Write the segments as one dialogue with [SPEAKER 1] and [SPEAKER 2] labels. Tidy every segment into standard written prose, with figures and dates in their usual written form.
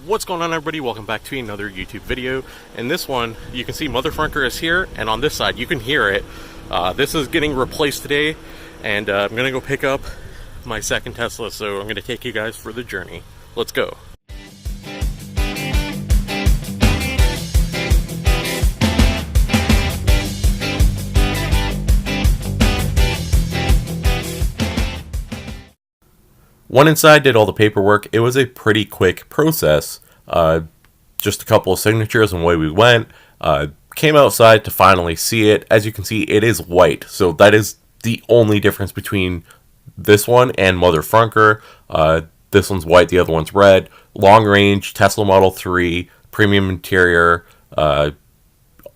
[SPEAKER 1] What's going on, everybody? Welcome back to another YouTube video. In this one, you can see Mother Frunker is here, and on this side, you can hear it. This is getting replaced today, and I'm going to go pick up my second Tesla, so I'm going to take you guys for the journey. Let's go. Went inside, did all the paperwork. It was a pretty quick process. Just a couple of signatures and away we went. Came outside to finally see it. As you can see, it is white. So that is the only difference between this one and Mother Frunker. This one's white, the other one's red. Long range, Tesla Model 3, premium interior,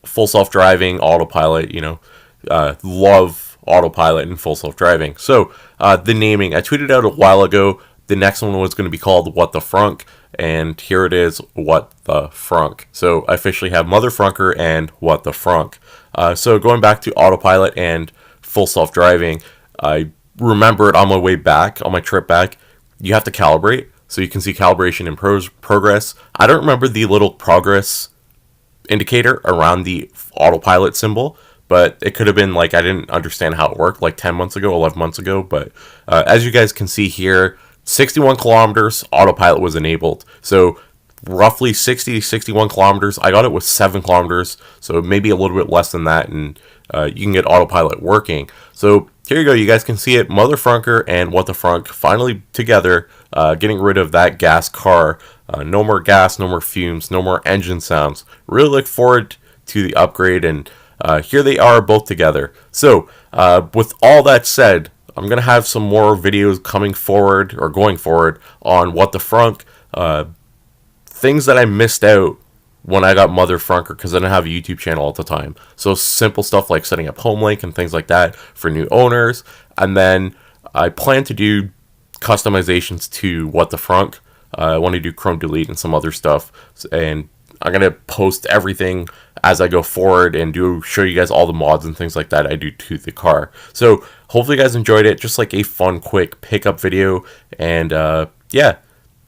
[SPEAKER 1] full self-driving, autopilot, love autopilot and full self-driving. So the naming, I tweeted out a while ago. The next one was going to be called What the Frunk, and here it is, What the Frunk. So I officially have Mother Frunker and What the Frunk. So going back to autopilot and full self-driving, I remembered on my way back, on my trip back, you have to calibrate. So you can see calibration in progress. I don't remember the little progress indicator around the autopilot symbol, but it could have been like I didn't understand how it worked like 10 months ago, 11 months ago. But as you guys can see here, 61 kilometers, autopilot was enabled. So roughly 60 to 61 kilometers. I got it with 7 kilometers, so maybe a little bit less than that, and you can get autopilot working. So here you go. You guys can see it. Mother Frunker and What the Frunk finally together, getting rid of that gas car. No more gas, no more fumes, no more engine sounds. Really look forward to the upgrade, and here they are both together. So with all that said, I'm going to have some more videos coming forward or going forward on What the Frunk. Things that I missed out when I got Mother Frunker because I didn't have a YouTube channel at the time. So simple stuff like setting up home link and things like that for new owners. And then I plan to do customizations to What the Frunk. I want to do Chrome Delete and some other stuff. And I'm going to post everything as I go forward and show you guys all the mods and things like that I do to the car. So hopefully you guys enjoyed it. Just like a fun, quick pickup video. And yeah,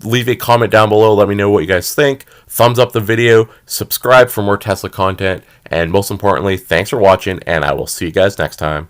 [SPEAKER 1] leave a comment down below. Let me know what you guys think. Thumbs up the video. Subscribe for more Tesla content. And most importantly, thanks for watching. And I will see you guys next time.